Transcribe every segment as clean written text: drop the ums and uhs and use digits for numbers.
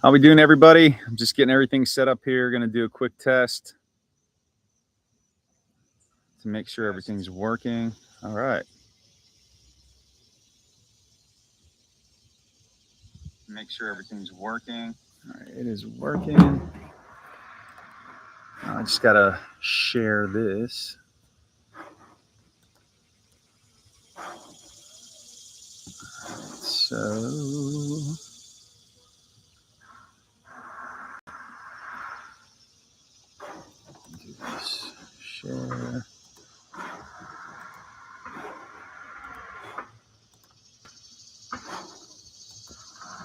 How we doing, everybody? I'm just getting everything set up here. Going to do a quick test to make sure everything's working. All right. Make sure everything's working. All right, it is working. I just got to share this. So do this. Share.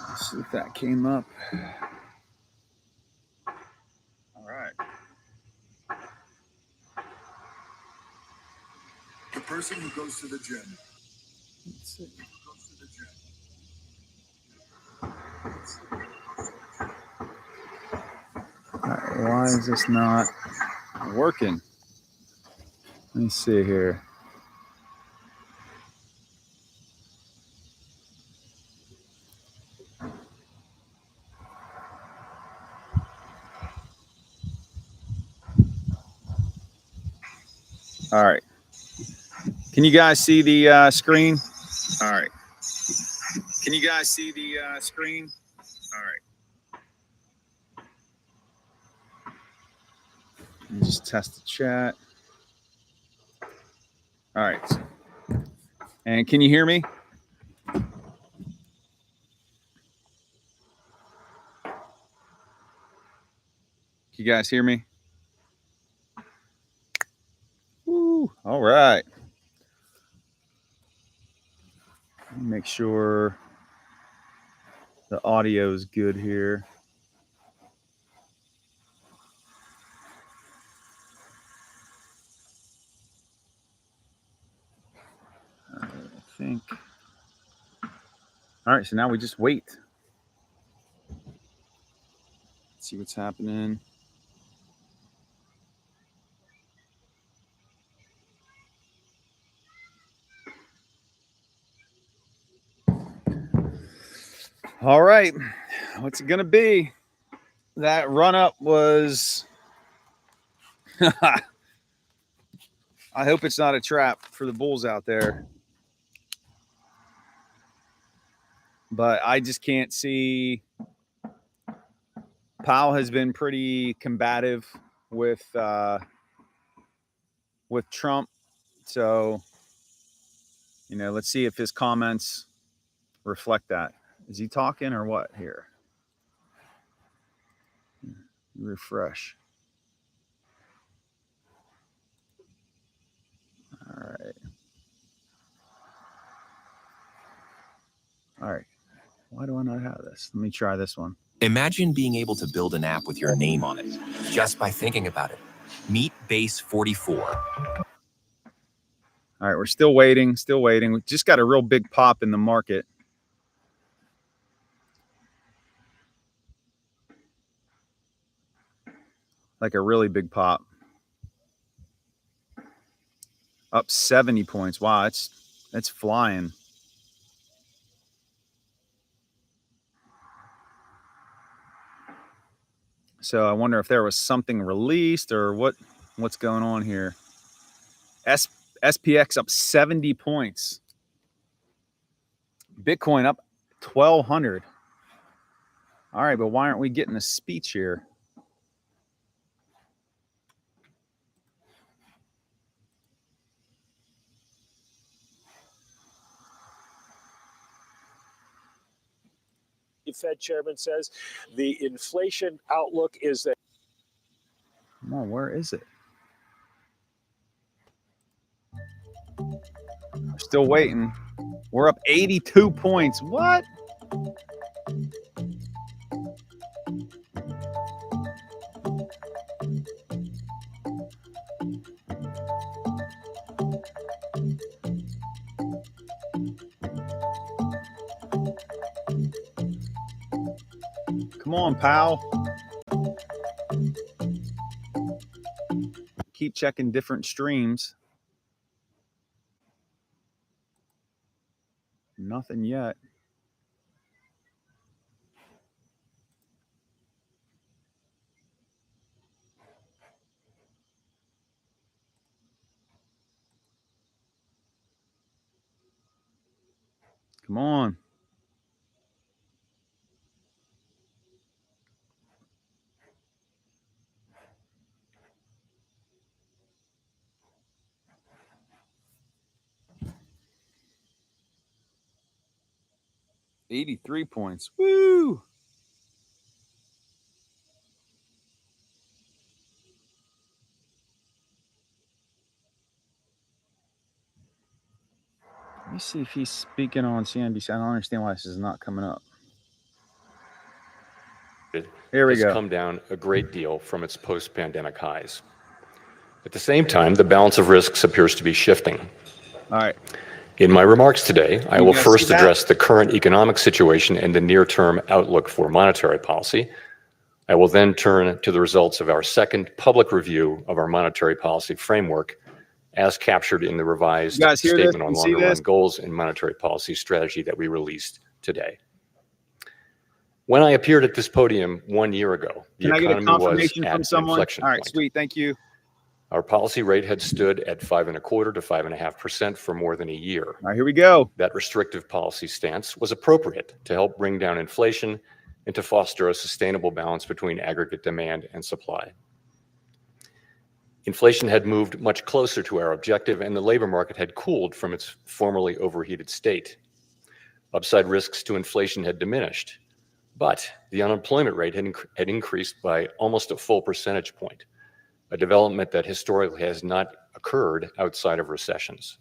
Let's see if that came up. All right. The person who goes to the gym. Let's see. Goes to the gym. All right, why is this not working? Let me see here. All right. Can you guys see the screen? All right. Can you guys see the screen? All right. Let me just test the chat. All right. And can you hear me? You guys hear me? Woo. All right. Make sure the audio is good here. I think. All right, so now we just wait. See what's happening. All right, what's it gonna be? That run up was. I hope it's not a trap for the bulls out there. But I just can't see. Powell has been pretty combative with Trump, so let's see if his comments reflect that. Is he talking or what here? Refresh. All right. All right. Why do I not have this? Let me try this one. Imagine being able to build an app with your name on it just by thinking about it. Meet Base 44. All right, we're still waiting. We just got a real big pop in the market. Like a really big pop. Up 70 points. Wow, it's flying. So I wonder if there was something released or what's going on here. SPX up 70 points. Bitcoin up 1,200. All right, but why aren't we getting a speech here? The Fed chairman says the inflation outlook is that. Come on, where is it? We're still waiting. We're up 82 points. What? Come on, Powell. Keep checking different streams. Nothing yet. Come on. $83 points. Woo! Let me see if he's speaking on CNBC. I don't understand why this is not coming up. Here we has go. come down a great deal from its post-pandemic highs. At the same time, the balance of risks appears to be shifting. All right. In my remarks today, I will guys first see that? address the current economic situation and the near-term outlook for monetary policy. I will then turn to the results of our second public review of our monetary policy framework as captured in the revised You guys hear this? Statement on You see Longer-Run this? Goals and Monetary Policy Strategy that we released today. When I appeared at this podium 1 year ago, the Can I get a economy was confirmation at from an someone? inflection All right, point. sweet. Thank you. Our policy rate had stood at 5.25% to 5.5% for more than a year. All right, here we go. That restrictive policy stance was appropriate to help bring down inflation and to foster a sustainable balance between aggregate demand and supply. Inflation had moved much closer to our objective, and the labor market had cooled from its formerly overheated state. Upside risks to inflation had diminished, but the unemployment rate had increased by almost a full percentage point, a development that historically has not occurred outside of recessions.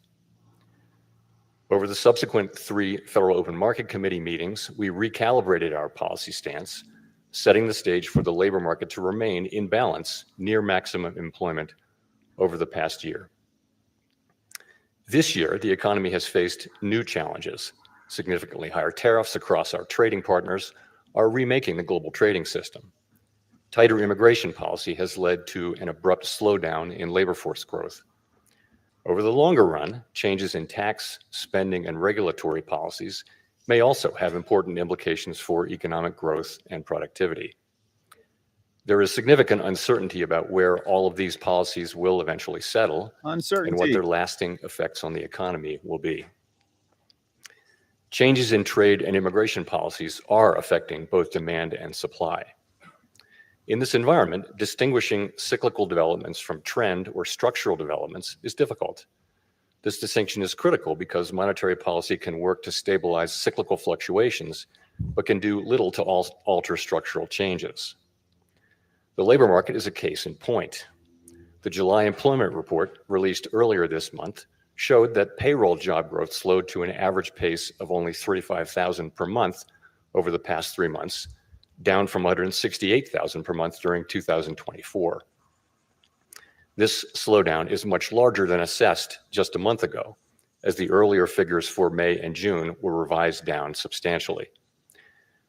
Over the subsequent 3 Federal Open Market Committee meetings, we recalibrated our policy stance, setting the stage for the labor market to remain in balance near maximum employment over the past year. This year, the economy has faced new challenges. Significantly higher tariffs across our trading partners are remaking the global trading system. Tighter immigration policy has led to an abrupt slowdown in labor force growth. Over the longer run, changes in tax, spending, and regulatory policies may also have important implications for economic growth and productivity. There is significant uncertainty about where all of these policies will eventually settle and what their lasting effects on the economy will be. Changes in trade and immigration policies are affecting both demand and supply. In this environment, distinguishing cyclical developments from trend or structural developments is difficult. This distinction is critical because monetary policy can work to stabilize cyclical fluctuations, but can do little to alter structural changes. The labor market is a case in point. The July employment report, released earlier this month, showed that payroll job growth slowed to an average pace of only 35,000 per month over the past 3 months, down from 168,000 per month during 2024. This slowdown is much larger than assessed just a month ago, as the earlier figures for May and June were revised down substantially.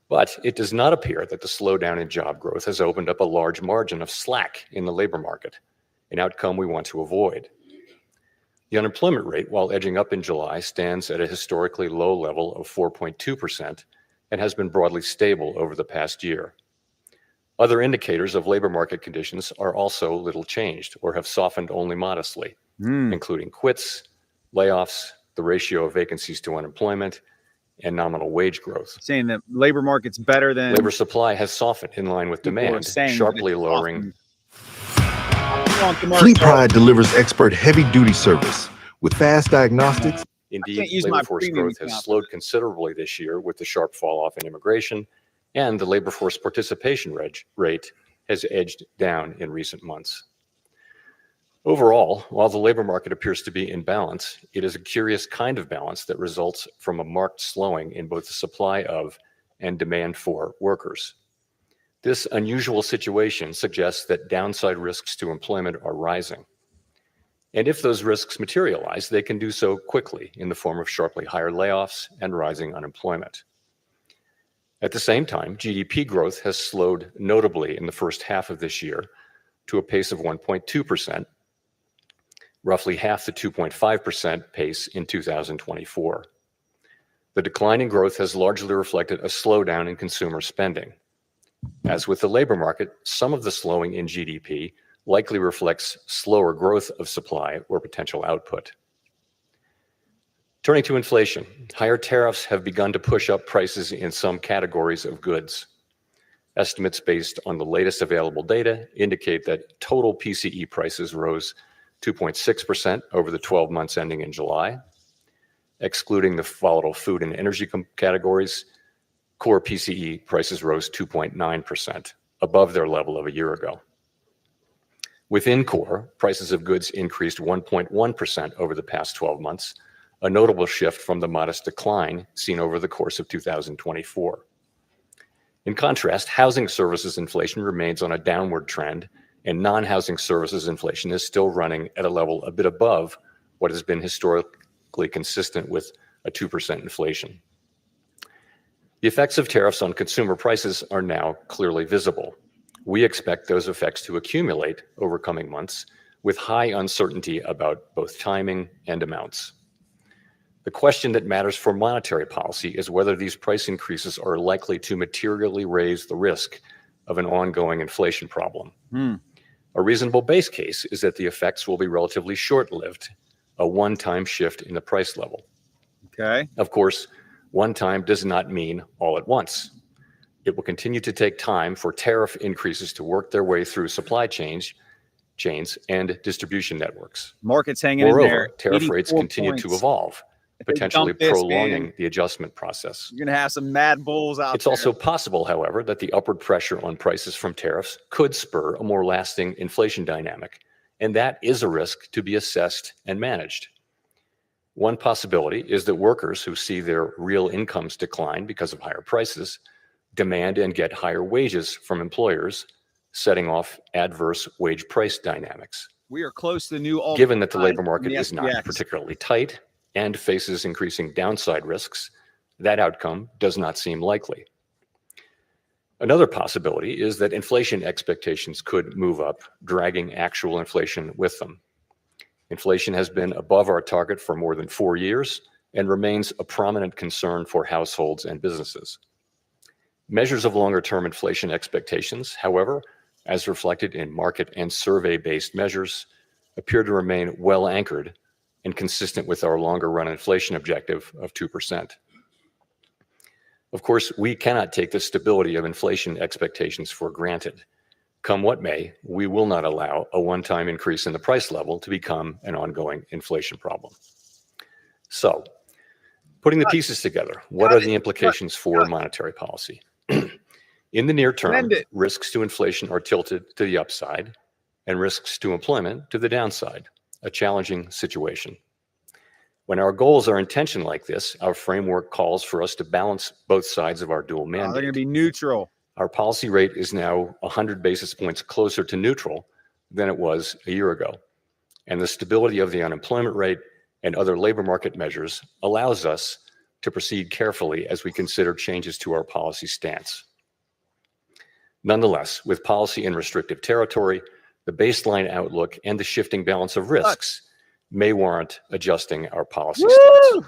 But it does not appear that the slowdown in job growth has opened up a large margin of slack in the labor market, an outcome we want to avoid. The unemployment rate, while edging up in July, stands at a historically low level of 4.2% and has been broadly stable over the past year. Other indicators of labor market conditions are also little changed or have softened only modestly, including quits, layoffs, the ratio of vacancies to unemployment, and nominal wage growth. Saying that labor market's better than labor supply has softened in line with demand, sharply lowering. Fleet Pride delivers expert heavy-duty service with fast diagnostics. Indeed, labor force growth has slowed considerably this year with the sharp fall off in immigration, and the labor force participation rate has edged down in recent months. Overall, while the labor market appears to be in balance, it is a curious kind of balance that results from a marked slowing in both the supply of and demand for workers. This unusual situation suggests that downside risks to employment are rising. And if those risks materialize, they can do so quickly in the form of sharply higher layoffs and rising unemployment. At the same time, GDP growth has slowed notably in the first half of this year to a pace of 1.2%, roughly half the 2.5% pace in 2024. The decline in growth has largely reflected a slowdown in consumer spending. As with the labor market, some of the slowing in GDP likely reflects slower growth of supply or potential output. Turning to inflation, higher tariffs have begun to push up prices in some categories of goods. Estimates based on the latest available data indicate that total PCE prices rose 2.6% over the 12 months ending in July. Excluding the volatile food and energy categories, core PCE prices rose 2.9%, above their level of a year ago. Within core, prices of goods increased 1.1% over the past 12 months, a notable shift from the modest decline seen over the course of 2024. In contrast, housing services inflation remains on a downward trend, and non-housing services inflation is still running at a level a bit above what has been historically consistent with a 2% inflation. The effects of tariffs on consumer prices are now clearly visible. We expect those effects to accumulate over coming months with high uncertainty about both timing and amounts. The question that matters for monetary policy is whether these price increases are likely to materially raise the risk of an ongoing inflation problem. A reasonable base case is that the effects will be relatively short-lived, a one-time shift in the price level. Okay. Of course, one time does not mean all at once. It will continue to take time for tariff increases to work their way through supply chains and distribution networks. Market's hanging in there. Moreover, tariff rates 84 continue to points. evolve, If they potentially dump this, prolonging man, the adjustment process. you're going to have some mad bulls out It's there. also possible, however, that the upward pressure on prices from tariffs could spur a more lasting inflation dynamic, and that is a risk to be assessed and managed. One possibility is that workers who see their real incomes decline because of higher prices demand and get higher wages from employers, setting off adverse wage price dynamics. We are close to the new all. Given that the labor market the is not SPX. particularly tight and faces increasing downside risks, that outcome does not seem likely. Another possibility is that inflation expectations could move up, dragging actual inflation with them. Inflation has been above our target for more than 4 years and remains a prominent concern for households and businesses. Measures of longer-term inflation expectations, however, as reflected in market and survey-based measures, appear to remain well anchored and consistent with our longer-run inflation objective of 2%. Of course, we cannot take the stability of inflation expectations for granted. Come what may, we will not allow a one-time increase in the price level to become an ongoing inflation problem. So, putting the pieces together, what are the implications for monetary policy? In the near term, risks to inflation are tilted to the upside and risks to employment to the downside, a challenging situation. When our goals are in tension like this, our framework calls for us to balance both sides of our dual mandate. They're going to be neutral. Our policy rate is now 100 basis points closer to neutral than it was a year ago. And the stability of the unemployment rate and other labor market measures allows us to proceed carefully as we consider changes to our policy stance. Nonetheless, with policy in restrictive territory, the baseline outlook and the shifting balance of risks may warrant adjusting our policy stance.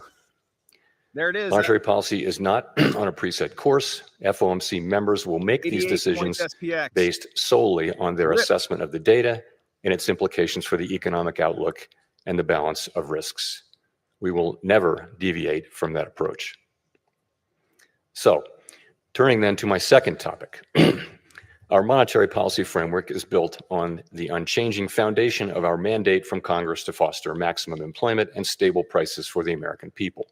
There it is. Monetary policy is not on a preset course. FOMC members will make these 88 decisions points SPX. based solely on their assessment of the data and its implications for the economic outlook and the balance of risks. We will never deviate from that approach. So, turning then to my second topic. Our monetary policy framework is built on the unchanging foundation of our mandate from Congress to foster maximum employment and stable prices for the American people.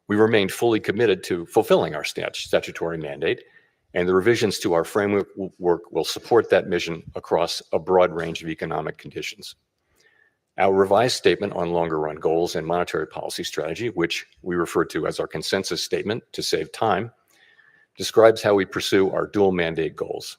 We remain fully committed to fulfilling our statutory mandate, and the revisions to our framework will support that mission across a broad range of economic conditions. Our revised statement on longer-run goals and monetary policy strategy, which we refer to as our consensus statement to save time, describes how we pursue our dual mandate goals.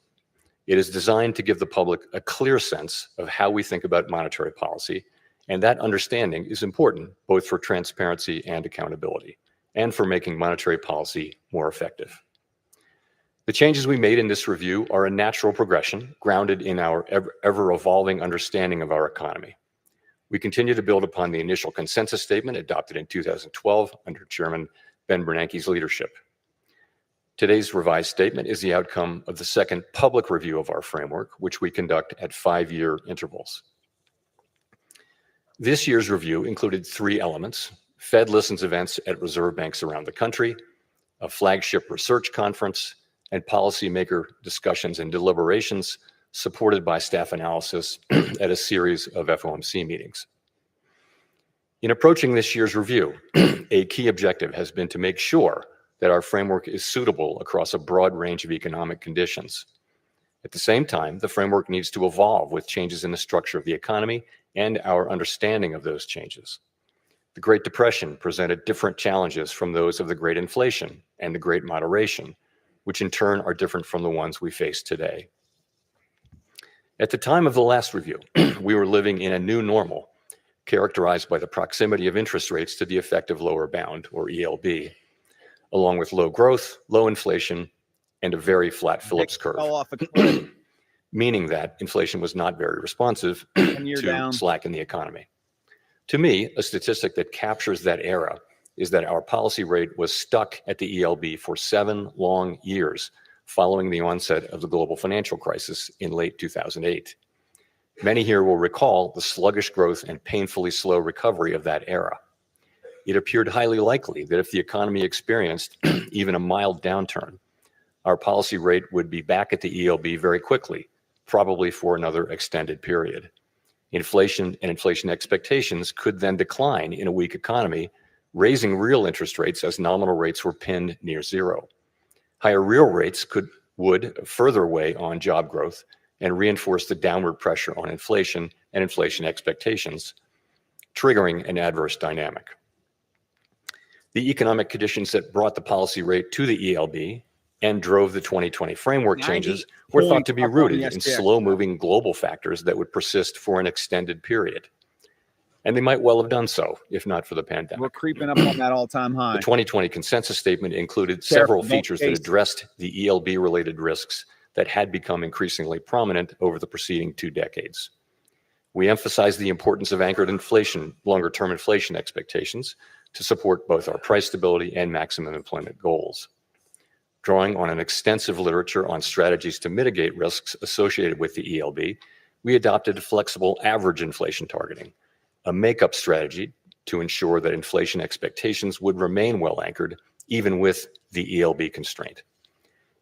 It is designed to give the public a clear sense of how we think about monetary policy, and that understanding is important both for transparency and accountability, and for making monetary policy more effective. The changes we made in this review are a natural progression grounded in our ever-evolving understanding of our economy. We continue to build upon the initial consensus statement adopted in 2012 under Chairman Ben Bernanke's leadership. Today's revised statement is the outcome of the second public review of our framework, which we conduct at 5-year intervals. This year's review included 3 elements: Fed listens events at reserve banks around the country, a flagship research conference, and policymaker discussions and deliberations supported by staff analysis at a series of FOMC meetings. In approaching this year's review, a key objective has been to make sure that our framework is suitable across a broad range of economic conditions. At the same time, the framework needs to evolve with changes in the structure of the economy and our understanding of those changes. The Great Depression presented different challenges from those of the Great Inflation and the Great Moderation, which in turn are different from the ones we face today. At the time of the last review, we were living in a new normal, characterized by the proximity of interest rates to the effective lower bound, or ELB, along with low growth, low inflation, and a very flat Phillips curve, Fell off a cliff. meaning that inflation was not very responsive to Down. slack in the economy. To me, a statistic that captures that era is that our policy rate was stuck at the ELB for 7 long years following the onset of the global financial crisis in late 2008. Many here will recall the sluggish growth and painfully slow recovery of that era. It appeared highly likely that if the economy experienced even a mild downturn, our policy rate would be back at the ELB very quickly, probably for another extended period. Inflation and inflation expectations could then decline in a weak economy, raising real interest rates as nominal rates were pinned near zero. Higher real rates would further weigh on job growth and reinforce the downward pressure on inflation and inflation expectations, triggering an adverse dynamic. The economic conditions that brought the policy rate to the ELB and drove the 2020 framework changes were thought to be rooted in slow-moving global factors that would persist for an extended period. And they might well have done so, if not for the pandemic. We're creeping up on that all-time high. The 2020 consensus statement included several features that addressed the ELB-related risks that had become increasingly prominent over the preceding 2 decades. We emphasized the importance of anchored inflation, longer-term inflation expectations, to support both our price stability and maximum employment goals. Drawing on an extensive literature on strategies to mitigate risks associated with the ELB, we adopted flexible average inflation targeting, a makeup strategy to ensure that inflation expectations would remain well anchored, even with the ELB constraint.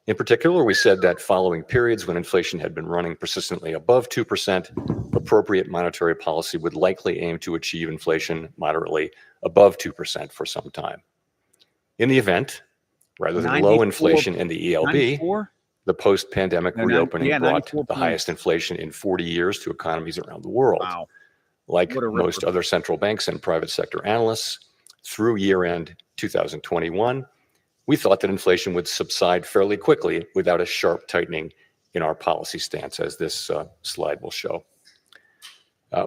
In particular, we said that following periods when inflation had been running persistently above 2%, appropriate monetary policy would likely aim to achieve inflation moderately above 2% for some time. In the event, rather than low inflation in the ELB, 94? the post-pandemic reopening brought 94 the highest inflation in 40 years to economies around the world. Wow. Like What a most ripper. other central banks and private sector analysts, through year-end 2021, we thought that inflation would subside fairly quickly without a sharp tightening in our policy stance, as this slide will show.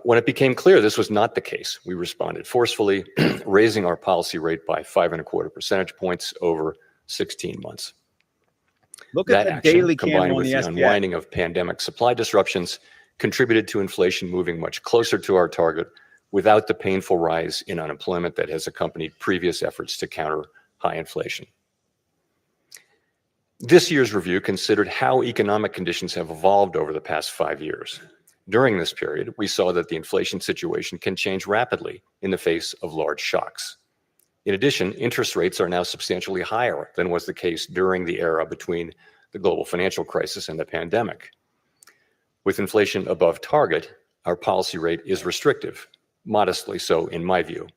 When it became clear this was not the case, we responded forcefully, raising our policy rate by 5.25 percentage points over 16 months. Look That at the action, daily combined candle on with the the SPX. unwinding of pandemic supply disruptions, contributed to inflation moving much closer to our target without the painful rise in unemployment that has accompanied previous efforts to counter high inflation. This year's review considered how economic conditions have evolved over the past 5 years. During this period, we saw that the inflation situation can change rapidly in the face of large shocks. In addition, interest rates are now substantially higher than was the case during the era between the global financial crisis and the pandemic. With inflation above target, our policy rate is restrictive, modestly so in my view.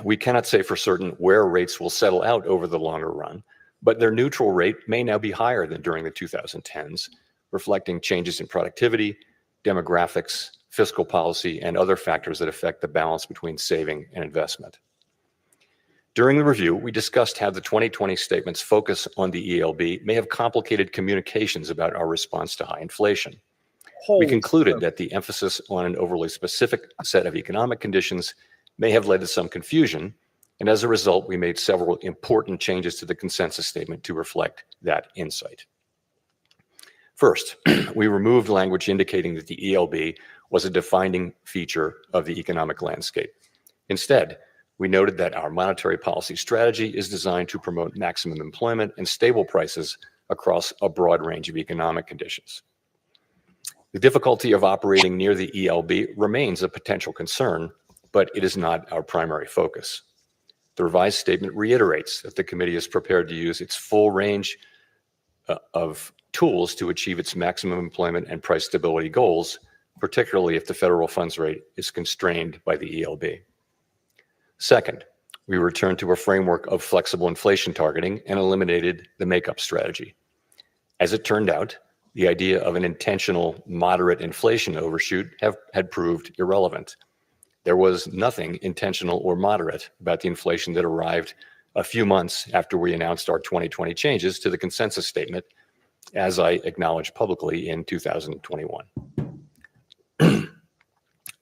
We cannot say for certain where rates will settle out over the longer run, but their neutral rate may now be higher than during the 2010s, reflecting changes in productivity, demographics, fiscal policy, and other factors that affect the balance between saving and investment. During the review, we discussed how the 2020 statement's focus on the ELB may have complicated communications about our response to high inflation. We concluded that the emphasis on an overly specific set of economic conditions may have led to some confusion, and as a result, we made several important changes to the consensus statement to reflect that insight. First, we removed language indicating that the ELB was a defining feature of the economic landscape. Instead, we noted that our monetary policy strategy is designed to promote maximum employment and stable prices across a broad range of economic conditions. The difficulty of operating near the ELB remains a potential concern, but it is not our primary focus. The revised statement reiterates that the committee is prepared to use its full range of tools to achieve its maximum employment and price stability goals, particularly if the federal funds rate is constrained by the ELB. Second, we returned to a framework of flexible inflation targeting and eliminated the makeup strategy. As it turned out, the idea of an intentional moderate inflation overshoot had proved irrelevant. There was nothing intentional or moderate about the inflation that arrived a few months after we announced our 2020 changes to the consensus statement, as I acknowledged publicly in 2021.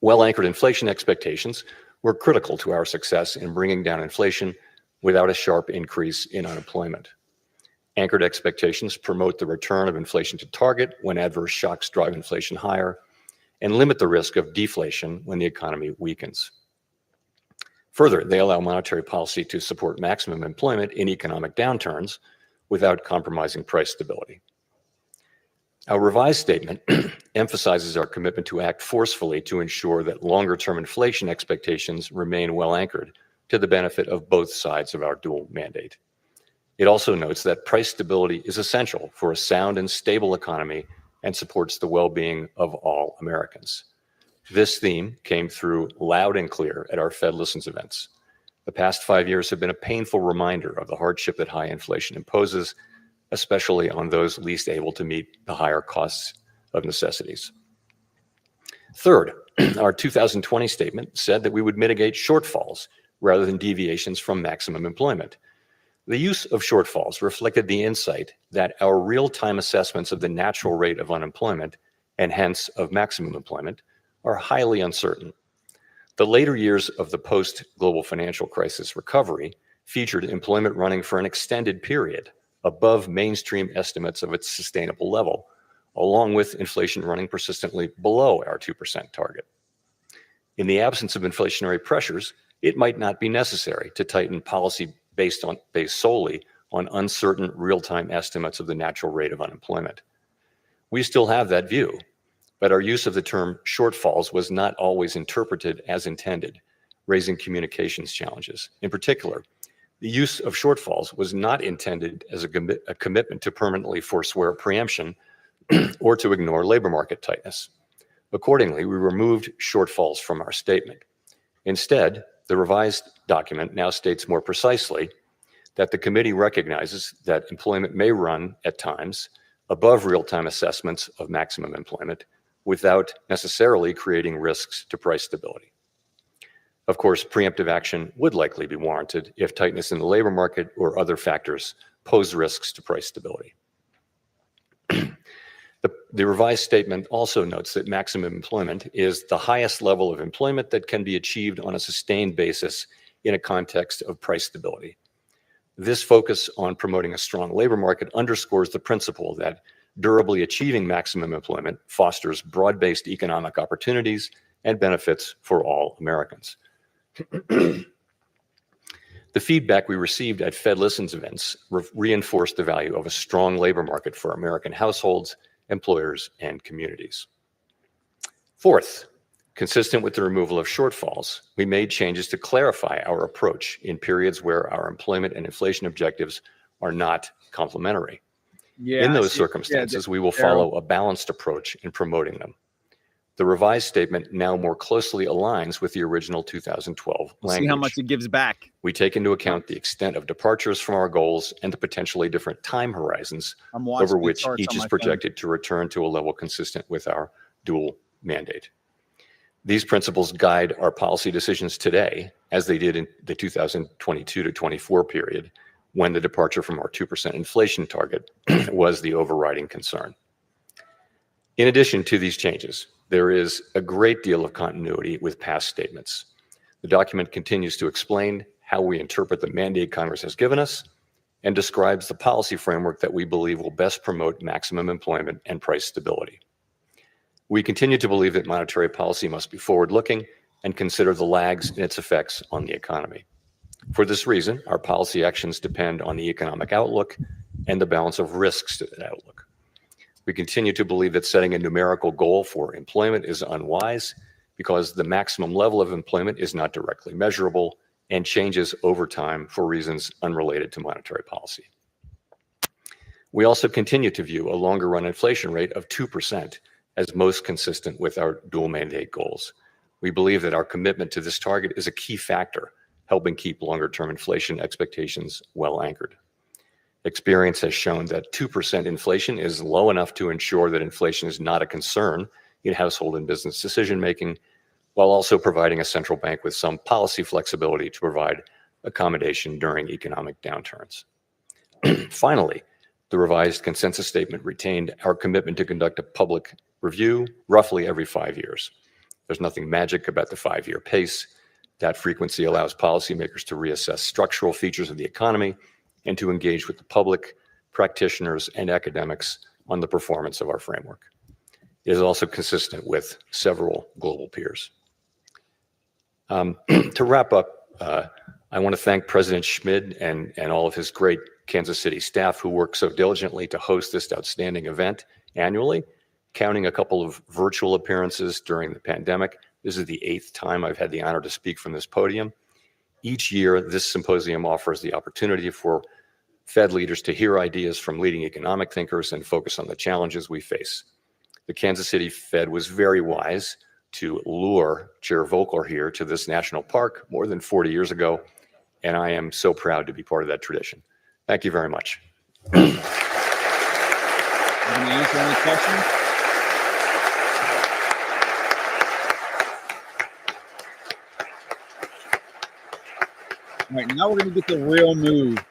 Well-anchored inflation expectations were critical to our success in bringing down inflation without a sharp increase in unemployment. Anchored expectations promote the return of inflation to target when adverse shocks drive inflation higher and limit the risk of deflation when the economy weakens. Further, they allow monetary policy to support maximum employment in economic downturns without compromising price stability. Our revised statement emphasizes our commitment to act forcefully to ensure that longer-term inflation expectations remain well anchored to the benefit of both sides of our dual mandate. It also notes that price stability is essential for a sound and stable economy and supports the well-being of all Americans. This theme came through loud and clear at our Fed Listens events. The past 5 years have been a painful reminder of the hardship that high inflation imposes, especially on those least able to meet the higher costs of necessities. Third, our 2020 statement said that we would mitigate shortfalls rather than deviations from maximum employment. The use of shortfalls reflected the insight that our real-time assessments of the natural rate of unemployment, and hence of maximum employment, are highly uncertain. The later years of the post-global financial crisis recovery featured employment running for an extended period above mainstream estimates of its sustainable level, along with inflation running persistently below our 2% target. In the absence of inflationary pressures, it might not be necessary to tighten policy based solely on uncertain real-time estimates of the natural rate of unemployment. We still have that view, but our use of the term shortfalls was not always interpreted as intended, raising communications challenges. In particular, the use of shortfalls was not intended as a commitment to permanently forswear preemption or to ignore labor market tightness. Accordingly, we removed shortfalls from our statement. Instead, the revised document now states more precisely that the committee recognizes that employment may run at times above real-time assessments of maximum employment without necessarily creating risks to price stability. Of course, preemptive action would likely be warranted if tightness in the labor market or other factors pose risks to price stability. The revised statement also notes that maximum employment is the highest level of employment that can be achieved on a sustained basis in a context of price stability. This focus on promoting a strong labor market underscores the principle that durably achieving maximum employment fosters broad-based economic opportunities and benefits for all Americans. The feedback we received at Fed Listens events reinforced the value of a strong labor market for American households, employers, and communities. Fourth, consistent with the removal of shortfalls, we made changes to clarify our approach in periods where our employment and inflation objectives are not complementary. In those circumstances, we will follow a balanced approach in promoting them. The revised statement now more closely aligns with the original 2012 language. See how much it gives back. We take into account the extent of departures from our goals and the potentially different time horizons over which each is projected to return to a level consistent with our dual mandate. These principles guide our policy decisions today, as they did in the 2022 to 24 period, when the departure from our 2% inflation target was the overriding concern. In addition to these changes, there is a great deal of continuity with past statements. The document continues to explain how we interpret the mandate Congress has given us and describes the policy framework that we believe will best promote maximum employment and price stability. We continue to believe that monetary policy must be forward-looking and consider the lags in its effects on the economy. For this reason, our policy actions depend on the economic outlook and the balance of risks to that outlook. We continue to believe that setting a numerical goal for employment is unwise because the maximum level of employment is not directly measurable and changes over time for reasons unrelated to monetary policy. We also continue to view a longer run inflation rate of 2% as most consistent with our dual mandate goals. We believe that our commitment to this target is a key factor, helping keep longer term inflation expectations well anchored. Experience has shown that 2% inflation is low enough to ensure that inflation is not a concern in household and business decision making, while also providing a central bank with some policy flexibility to provide accommodation during economic downturns. Finally, the revised consensus statement retained our commitment to conduct a public review roughly every 5 years. There's nothing magic about the 5-year pace. That frequency allows policymakers to reassess structural features of the economy and to engage with the public, practitioners, and academics on the performance of our framework. It is also consistent with several global peers. To wrap up, I want to thank President Schmid and all of his great Kansas City staff who work so diligently to host this outstanding event annually, counting a couple of virtual appearances during the pandemic. This is the 8th time I've had the honor to speak from this podium. Each year, this symposium offers the opportunity for Fed leaders to hear ideas from leading economic thinkers and focus on the challenges we face. The Kansas City Fed was very wise to lure Chair Volcker here to this national park more than 40 years ago, and I am so proud to be part of that tradition. Thank you very much. Can you answer any questions? All right, now we're going to get the real move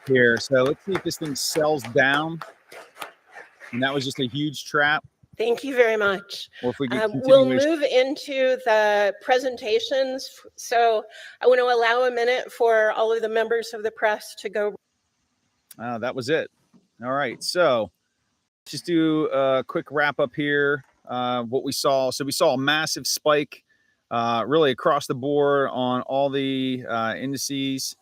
here. So let's see if this thing sells down. And that was just a huge trap. Thank you very much. Or if we get We'll move into the presentations. So I want to allow a minute for all of the members of the press to go. That was it. All right. So just do a quick wrap up here. What we saw. So we saw a massive spike really across the board on all the indices.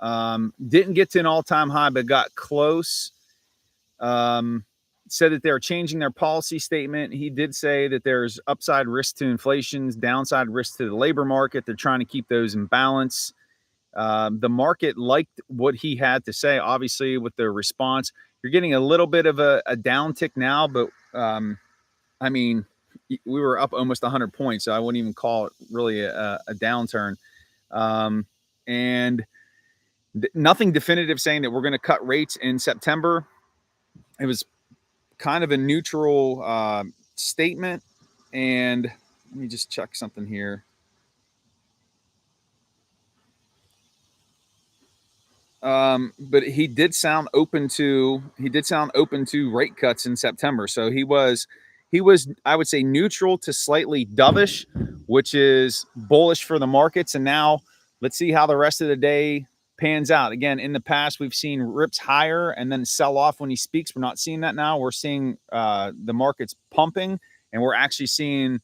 Didn't get to an all-time high, but got close. Said that they're changing their policy statement. He did say that there's upside risk to inflation, downside risk to the labor market. They're trying to keep those in balance. The market liked what he had to say, obviously, with their response. You're getting a little bit of a downtick now, but I mean, we were up almost 100 points, so I wouldn't even call it really a downturn. And nothing definitive saying that we're going to cut rates in September. It was kind of a neutral statement. And let me just check something here. But he did sound open to rate cuts in September. So he was, I would say, neutral to slightly dovish, which is bullish for the markets. And now let's see how the rest of the day pans out. Again, in the past, we've seen rips higher and then sell off when he speaks. We're not seeing that now. We're seeing the markets pumping, and we're actually seeing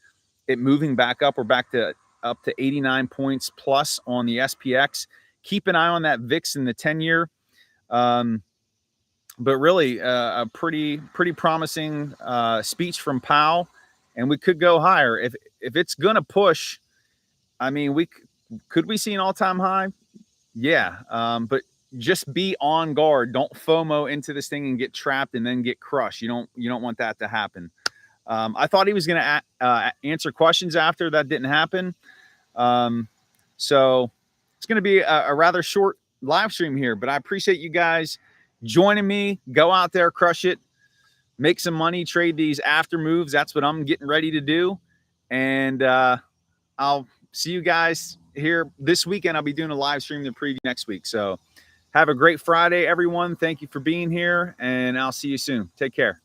it moving back up. We're back to up to 89 points plus on the SPX. Keep an eye on that VIX in the 10-year. But really a pretty promising speech from Powell, and we could go higher. If it's going to push, I mean, could we see an all-time high? Yeah, but just be on guard. Don't FOMO into this thing and get trapped and then get crushed. You don't want that to happen. I thought he was going to answer questions after. That didn't happen. So it's going to be a rather short live stream here, but I appreciate you guys joining me. Go out there, crush it, make some money, trade these after moves. That's what I'm getting ready to do. And I'll see you guys here this weekend. I'll be doing a live stream to preview next week. So have a great Friday, everyone. Thank you for being here, and I'll see you soon. Take care.